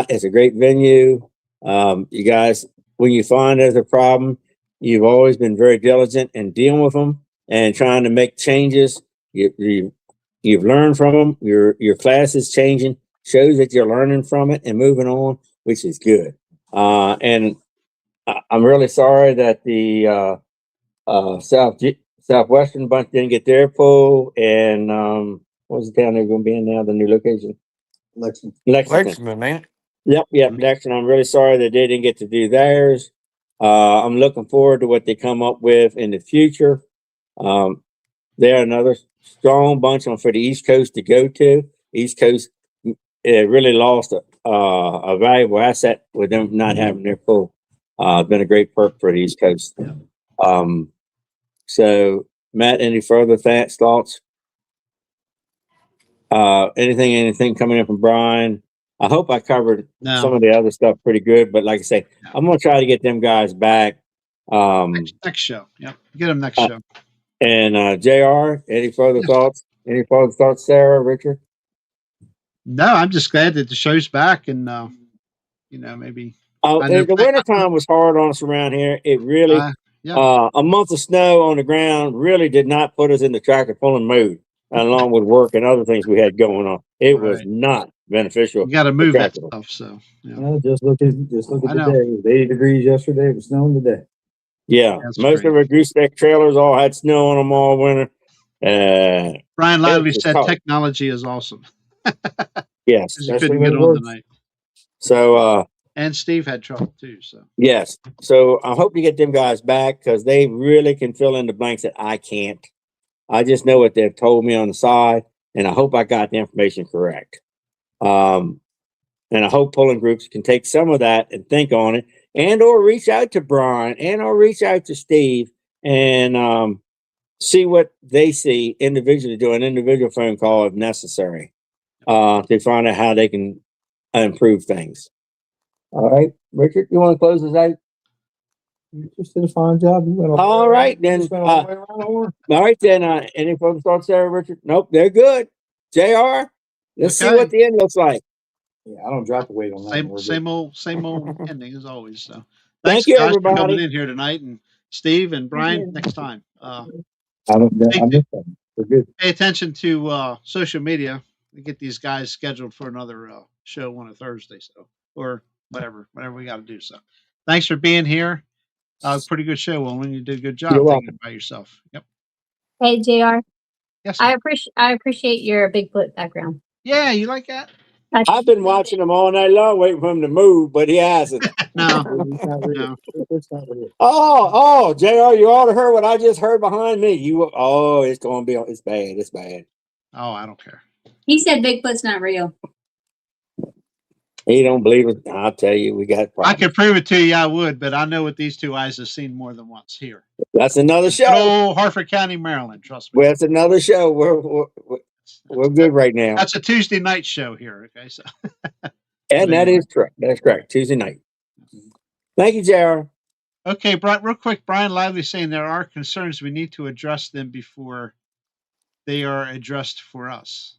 It's a great venue. You guys, when you find there's a problem, you've always been very diligent in dealing with them and trying to make changes. You've learned from them. Your class is changing, shows that you're learning from it and moving on, which is good. And I'm really sorry that the Southwestern bunch didn't get their pull. And what's the town they're going to be in now? The new location, Lexington, ain't it? Yep, Lexington. I'm really sorry that they didn't get to do theirs. I'm looking forward to what they come up with in the future. They're another strong bunch for the East Coast to go to. East Coast really lost a valuable asset with them not having their pull. Been a great perk for the East Coast. So, Matt, any further thoughts? Anything coming in from Bryan? I hope I covered some of the other stuff pretty good, but like I say, I'm going to try to get them guys back. Next show. Yep. Get them next show. And JR, any further thoughts? Any further thoughts, Sarah, Richard? No, I'm just glad that the show's back, and maybe. The wintertime was hard on us around here. It really Yeah. A month of snow on the ground really did not put us in the tractor pulling mode, along with work and other things we had going on. It was Right. not beneficial. You got to for move that tractor. stuff. So, yeah. Well, just look at I the know. day. It was 80 degrees yesterday. It was snowing today. Yeah, That's most great. of our gooseneck trailers all had snow on them all winter. Bryan Lively it's said tough. technology is awesome. Yes, Because you Especially couldn't when get it on works. tonight. so And Steve had trouble too. So, yes, so I hope to get them guys back because they really can fill in the blanks that I can't. I just know what they've told me on the side, and I hope I got the information correct. And I hope polling groups can take some of that and think on it, and or reach out to Brian and or reach out to Steve and see what they see individually. Do an individual phone call if necessary to find out how they can improve things. All right, Richard, you want to close this out? You just did a fine job. You went All right, then. just went all the way around the horn. All right, then. Any further thoughts there, Richard? Nope, they're good. JR, let's see Okay. what the end looks like. Yeah, I don't drop the weight on that. We're good. same old ending as always. So, Thank thanks you, guys for coming everybody. in here tonight, and Steve and Brian next time. I missed that. We're good. Pay attention to social media. We get these guys scheduled for another show on a Thursday, so or whatever we got to do. So, thanks for being here. Pretty good show, Olin. You did a good You're job taking welcome. it by yourself. Yep. Hey, JR, Yes. I ma'am. appreciate your Bigfoot background. Yeah, you like that? I've been watching him all night long, waiting for him to move, but he hasn't. No, It's not real. no. It's not real. Oh, JR, you ought to heard what I just heard behind me. It's going to be, it's bad. It's bad. Oh, I don't care. He said Bigfoot's not real. He don't believe it. I'll tell you, we got I problems. could prove it to you. I would, but I know what these two eyes have seen more than once here. That's another Good show. old Harford County, Maryland. Trust me. Well, that's another show. We're good right now. That's a Tuesday night show here. Okay, so And that is correct. That's correct. Tuesday night. Thank you, JR. okay, Brian. Real quick, Bryan Lively saying there are concerns we need to address them before they are addressed for us.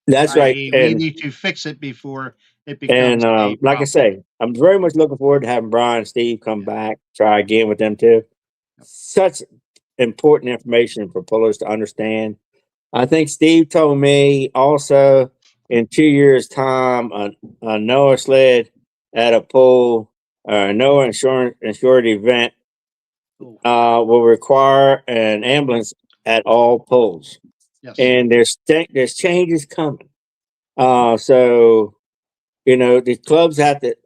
That's right. i.e., we need to fix it before it becomes And a like I problem. say, I'm very much looking forward to having Brian and Steve come back, try again with them too. Such important information for pullers to understand. I think Steve told me also in 2 years' time, a Noah sled at a pull, a Noah insured event Cool. will require an ambulance at all pulls. Yes. And there's changes coming. So the clubs have to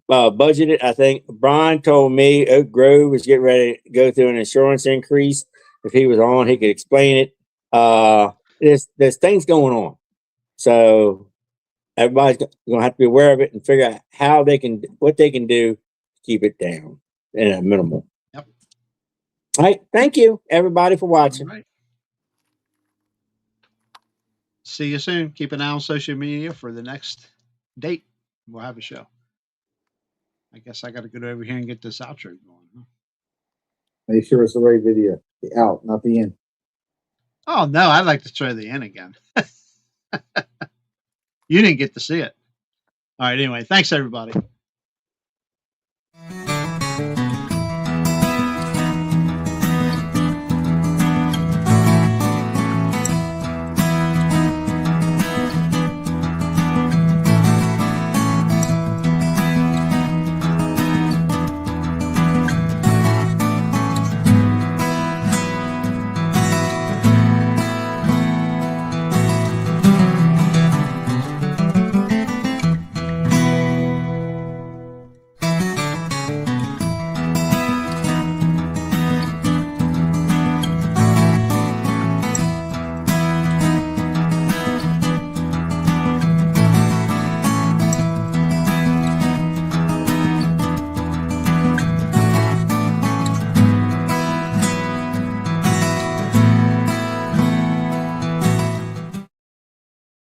budget it. I think Brian told me Oak Grove was getting ready to go through an insurance increase. If he was on, he could explain it. There's things going on, so everybody's gonna have to be aware of it and figure out what they can do to keep it down in a minimal. Yep. All right, thank you everybody for watching. All right. See you soon. Keep an eye on social media for the next date. We'll have a show. I guess I got to go over here and get this outro going. Huh? Make sure it's the right video. The out, not the in. Oh no, I'd like to try the in again. You didn't get to see it. All right. Anyway, thanks everybody.